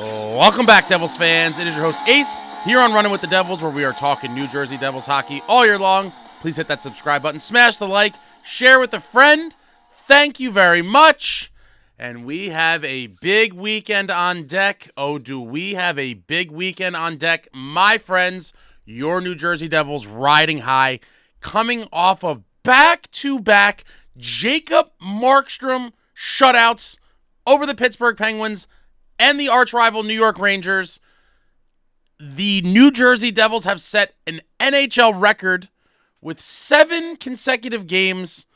Welcome back, Devils fans. It is your host, Ace, here on Running with the Devils, where we are talking New Jersey Devils hockey all year long. Please hit that subscribe button, smash the like, share with a friend. Thank you very much. And we have a big weekend on deck. Oh, do we have a big weekend on deck? My friends, your New Jersey Devils riding high, coming off of back-to-back Jacob Markstrom shutouts over the Pittsburgh Penguins and the arch-rival New York Rangers. The New Jersey Devils have set an NHL record with 7 consecutive games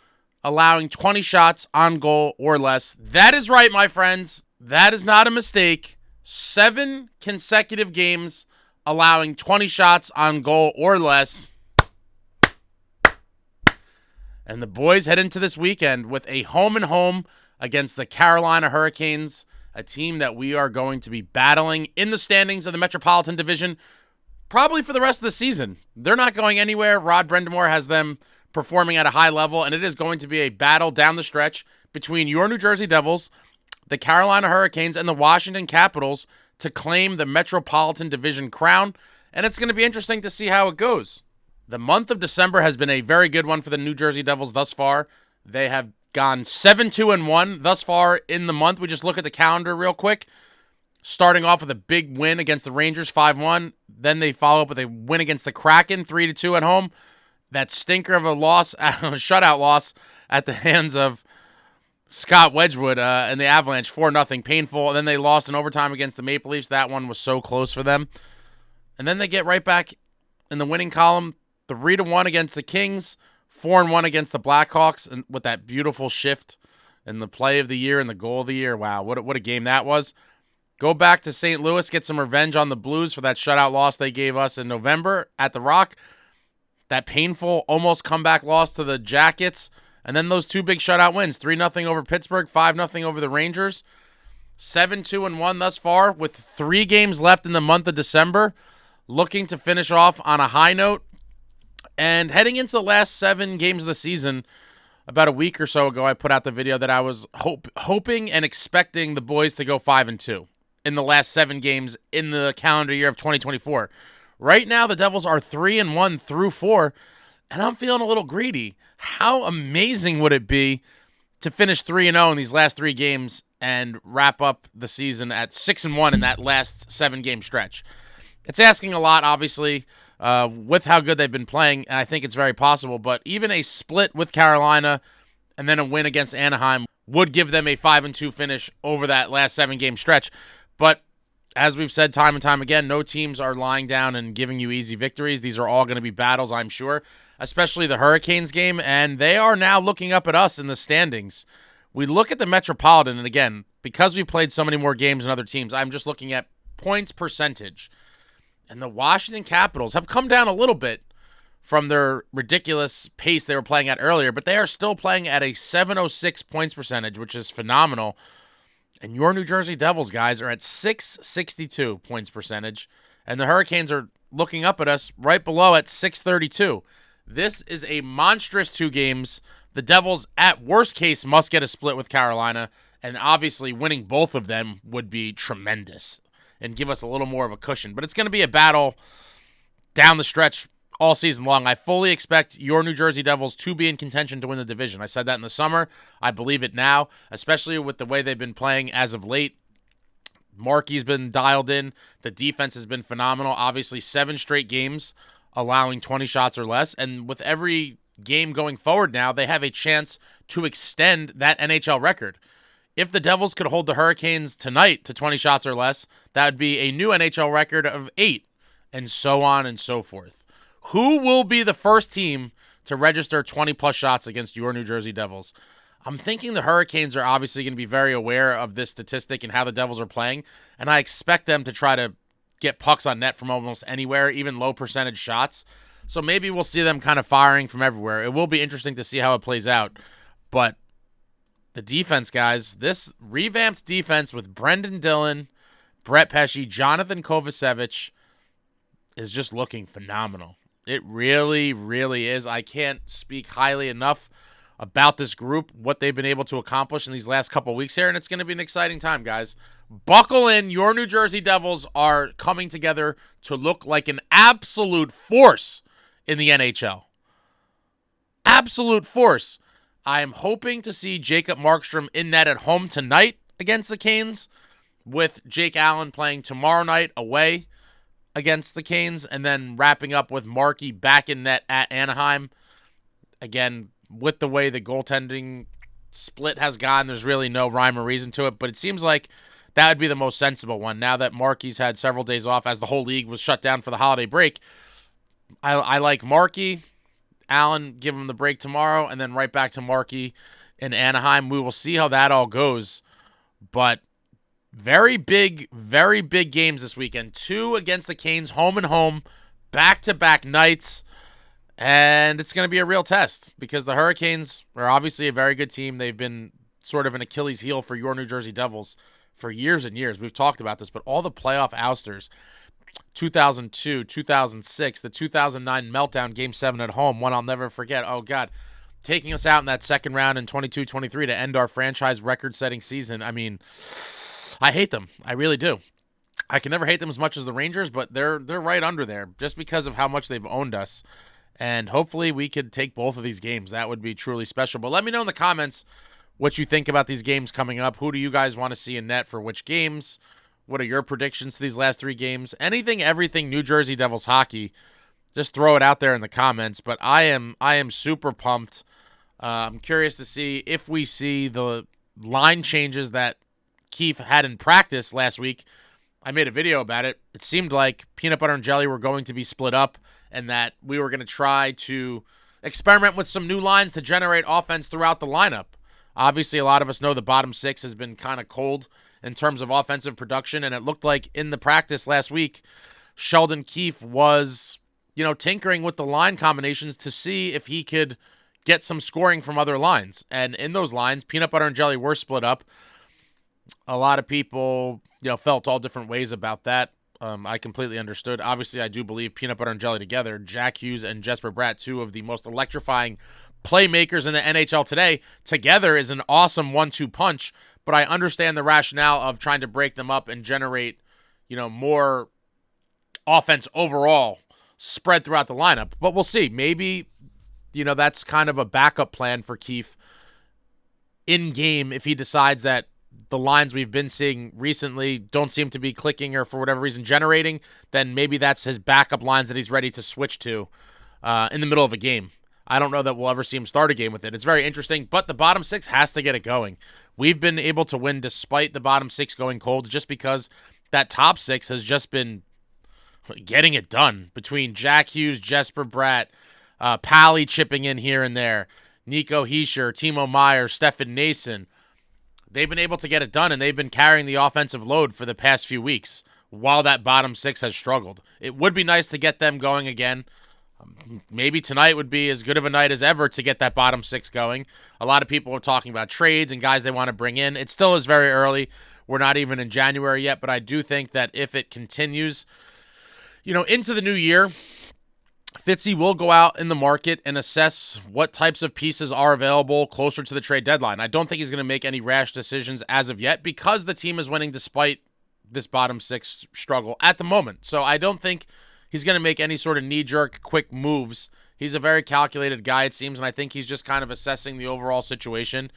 allowing 20 shots on goal or less. That is right, my friends. That is not a mistake. 7 consecutive games allowing 20 shots on goal or less. And the boys head into this weekend with a home-and-home against the Carolina Hurricanes, a team that we are going to be battling in the standings of the Metropolitan Division probably for the rest of the season. They're not going anywhere. Rod Brind'Amour has them performing at a high level, and it is going to be a battle down the stretch between your New Jersey Devils, the Carolina Hurricanes, and the Washington Capitals to claim the Metropolitan Division crown, and it's going to be interesting to see how it goes. The month of December has been a very good one for the New Jersey Devils thus far. They have gone 7-2-1 thus far in the month. We just look at the calendar real quick. Starting off with a big win against the Rangers, 5-1. Then they follow up with a win against the Kraken, 3-2 at home. That stinker of a loss, a shutout loss at the hands of Scott Wedgwood and the Avalanche, 4-0, painful. And then they lost in overtime against the Maple Leafs. That one was so close for them. And then they get right back in the winning column, 3-1 against the Kings, 4-1 against the Blackhawks, and with that beautiful shift in the play of the year and the goal of the year. Wow, what a game that was. Go back to St. Louis, get some revenge on the Blues for that shutout loss they gave us in November at the Rock. That painful almost comeback loss to the Jackets. And then those 2 big shutout wins, 3-0 over Pittsburgh, 5-0 over the Rangers. 7-2-1 thus far with 3 games left in the month of December. Looking to finish off on a high note. And heading into the last 7 games of the season, about a week or so ago, I put out the video that I was hoping and expecting the boys to go 5-2 in the last 7 games in the calendar year of 2024. Right now, the Devils are 3-1 through 4, and I'm feeling a little greedy. How amazing would it be to finish 3-0 in these last 3 games and wrap up the season at 6-1 in that last 7-game stretch? It's asking a lot, obviously, with how good they've been playing, and I think it's very possible. But even a split with Carolina and then a win against Anaheim would give them a 5-2 finish over that last 7-game stretch. But as we've said time and time again, no teams are lying down and giving you easy victories. These are all going to be battles, I'm sure, especially the Hurricanes game, and they are now looking up at us in the standings. We look at the Metropolitan, and again, because we've played so many more games than other teams, I'm just looking at points percentage. And the Washington Capitals have come down a little bit from their ridiculous pace they were playing at earlier, but they are still playing at a 706 points percentage, which is phenomenal. And your New Jersey Devils, guys, are at 662 points percentage, and the Hurricanes are looking up at us right below at 632. This is a monstrous 2 games. The Devils, at worst case, must get a split with Carolina, and obviously winning both of them would be tremendous and give us a little more of a cushion. But it's going to be a battle down the stretch all season long. I fully expect your New Jersey Devils to be in contention to win the division. I said that in the summer. I believe it now, especially with the way they've been playing as of late. Markey's been dialed in. The defense has been phenomenal. Obviously, 7 straight games allowing 20 shots or less. And with every game going forward now, they have a chance to extend that NHL record. If the Devils could hold the Hurricanes tonight to 20 shots or less, that would be a new NHL record of 8, and so on and so forth. Who will be the first team to register 20-plus shots against your New Jersey Devils? I'm thinking the Hurricanes are obviously going to be very aware of this statistic and how the Devils are playing, and I expect them to try to get pucks on net from almost anywhere, even low-percentage shots. So maybe we'll see them kind of firing from everywhere. It will be interesting to see how it plays out, but the defense, guys, this revamped defense with Brendan Dillon, Brett Pesce, Jonathan Kovacevic is just looking phenomenal. It really, really is. I can't speak highly enough about this group, what they've been able to accomplish in these last couple weeks here, and it's going to be an exciting time, guys. Buckle in. Your New Jersey Devils are coming together to look like an absolute force in the NHL. Absolute force. I am hoping to see Jacob Markstrom in net at home tonight against the Canes, with Jake Allen playing tomorrow night away against the Canes, and then wrapping up with Markey back in net at Anaheim. Again, with the way the goaltending split has gone, there's really no rhyme or reason to it, but it seems like that would be the most sensible one now that Markey's had several days off as the whole league was shut down for the holiday break. I like Markey. Allen, give him the break tomorrow, and then right back to Markey in Anaheim. We will see how that all goes, but very big games this weekend. 2 against the Canes, home and home, back-to-back nights. And it's going to be a real test because the Hurricanes are obviously a very good team. They've been sort of an Achilles heel for your New Jersey Devils for years and years. We've talked about this, but all the playoff ousters, 2002, 2006, the 2009 meltdown, Game 7 at home, one I'll never forget. Oh, God, taking us out in that second round in 22-23 to end our franchise record-setting season. I mean, I hate them. I really do. I can never hate them as much as the Rangers, but they're right under there just because of how much they've owned us. And hopefully we could take both of these games. That would be truly special. But let me know in the comments what you think about these games coming up. Who do you guys want to see in net for which games? What are your predictions to these last 3 games? Anything, everything New Jersey Devils hockey. Just throw it out there in the comments. But I am super pumped. I'm curious to see if we see the line changes that Keefe had in practice last week. I made a video about it. It seemed like peanut butter and jelly were going to be split up, and that we were going to try to experiment with some new lines to generate offense throughout the lineup. Obviously, a lot of us know the bottom 6 has been kind of cold in terms of offensive production, and it looked like in the practice last week, Sheldon Keefe was, tinkering with the line combinations to see if he could get some scoring from other lines. And in those lines, peanut butter and jelly were split up. A lot of people, felt all different ways about that. I completely understood. Obviously, I do believe peanut butter and jelly together, Jackhughes and jesperbratt, 2 of the most electrifying playmakers in the NHL today, together is an awesome 1-2 punch, but I understand the rationale of trying to break them up and generate, more offense overall spread throughout the lineup. But we'll see. Maybe, that's kind of a backup plan for Keefe in game if he decides that the lines we've been seeing recently don't seem to be clicking or for whatever reason generating, then maybe that's his backup lines that he's ready to switch to in the middle of a game. I don't know that we'll ever see him start a game with it. It's very interesting, but the bottom 6 has to get it going. We've been able to win despite the bottom 6 going cold just because that top 6 has just been getting it done between Jackhughes, jesperbratt, Pally chipping in here and there, Nico Hischier, Timo Meier, Stefan Nason. They've been able to get it done, and they've been carrying the offensive load for the past few weeks while that bottom 6 has struggled. It would be nice to get them going again. Maybe tonight would be as good of a night as ever to get that bottom 6 going. A lot of people are talking about trades and guys they want to bring in. It still is very early. We're not even in January yet, but I do think that if it continues, into the new year, Fitzy will go out in the market and assess what types of pieces are available closer to the trade deadline. I don't think he's going to make any rash decisions as of yet because the team is winning despite this bottom 6 struggle at the moment. So I don't think he's going to make any sort of knee-jerk quick moves. He's a very calculated guy, it seems, and I think he's just kind of assessing the overall situation,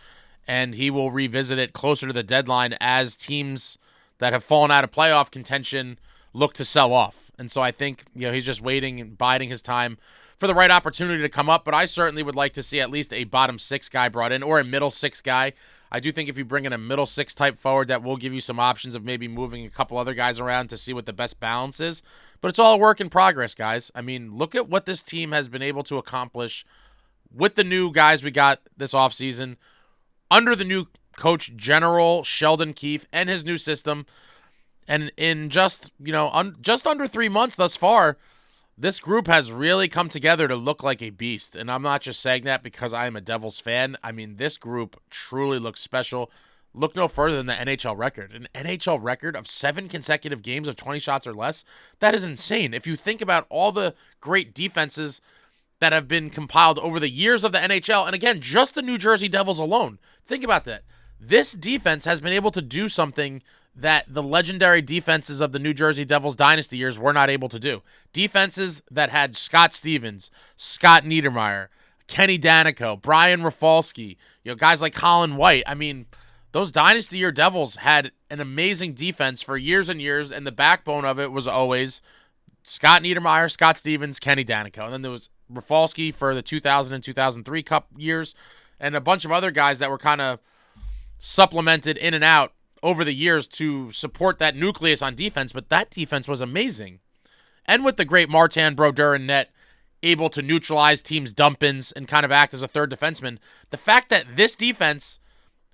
and he will revisit it closer to the deadline as teams that have fallen out of playoff contention look to sell off. And so I think, he's just waiting and biding his time for the right opportunity to come up. But I certainly would like to see at least a bottom 6 guy brought in or a middle 6 guy. I do think if you bring in a middle 6 type forward, that will give you some options of maybe moving a couple other guys around to see what the best balance is. But it's all a work in progress, guys. I mean, look at what this team has been able to accomplish with the new guys we got this offseason, under the new coach general Sheldon Keefe and his new system. And in just, just under 3 months thus far, this group has really come together to look like a beast. And I'm not just saying that because I am a Devils fan. I mean, this group truly looks special. Look no further than the NHL record. An NHL record of 7 consecutive games of 20 shots or less. That is insane. If you think about all the great defenses that have been compiled over the years of the NHL. And again, just the New Jersey Devils alone. Think about that. This defense has been able to do something that the legendary defenses of the New Jersey Devils dynasty years were not able to do. Defenses that had Scott Stevens, Scott Niedermayer, Kenny Danico, Brian Rafalski, guys like Colin White. I mean, those dynasty year Devils had an amazing defense for years and years, and the backbone of it was always Scott Niedermayer, Scott Stevens, Kenny Danico. And then there was Rafalski for the 2000 and 2003 Cup years, and a bunch of other guys that were kind of supplemented in and out over the years to support that nucleus on defense, but that defense was amazing. And with the great Martin Brodeur in net, able to neutralize teams' dump-ins and kind of act as a third defenseman, the fact that this defense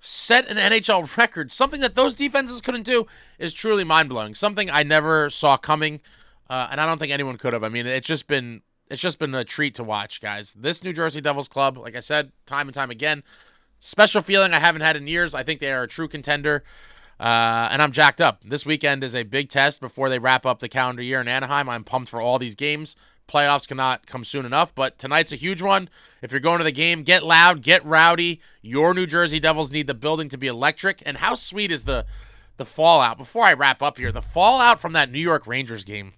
set an NHL record, something that those defenses couldn't do, is truly mind-blowing. Something I never saw coming, and I don't think anyone could have. I mean, it's just been a treat to watch, guys. This New Jersey Devils club, like I said, time and time again, special feeling I haven't had in years. I think they are a true contender, and I'm jacked up. This weekend is a big test before they wrap up the calendar year in Anaheim. I'm pumped for all these games. Playoffs cannot come soon enough, but tonight's a huge one. If you're going to the game, get loud, get rowdy. Your New Jersey Devils need the building to be electric. And how sweet is the fallout? Before I wrap up here, the fallout from that New York Rangers game,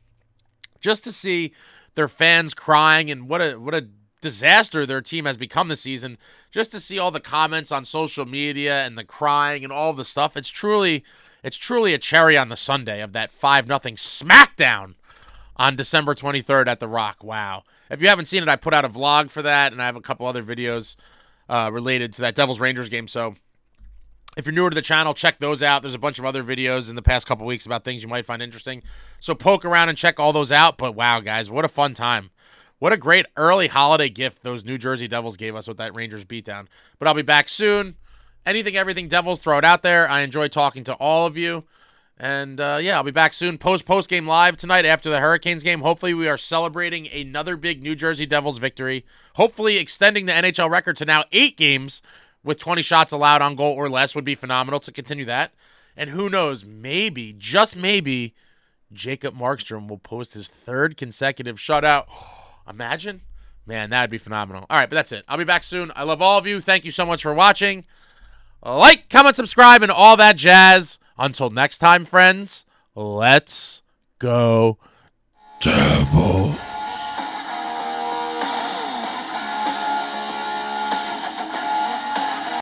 just to see their fans crying and what a disaster their team has become this season, just to see all the comments on social media and the crying and all the stuff, it's truly a cherry on the sundae of that 5-0 smackdown on December 23rd at The Rock. Wow. If you haven't seen it, I put out a vlog for that, and I have a couple other videos related to that Devils-Rangers game. So if you're newer to the channel, check those out. There's a bunch of other videos in the past couple weeks about things you might find interesting. So poke around and check all those out. But wow, guys, what a fun time. What a great early holiday gift those New Jersey Devils gave us with that Rangers beatdown. But I'll be back soon. Anything, everything Devils, throw it out there. I enjoy talking to all of you. And, I'll be back soon. Post-game live tonight after the Hurricanes game. Hopefully we are celebrating another big New Jersey Devils victory. Hopefully extending the NHL record to now 8 games with 20 shots allowed on goal or less would be phenomenal to continue that. And who knows, maybe, just maybe, Jacob Markstrom will post his 3rd consecutive shutout. Imagine? Man, that would be phenomenal. All right, but that's it. I'll be back soon. I love all of you. Thank you so much for watching. Like, comment, subscribe, and all that jazz. Until next time, friends, let's go Devils.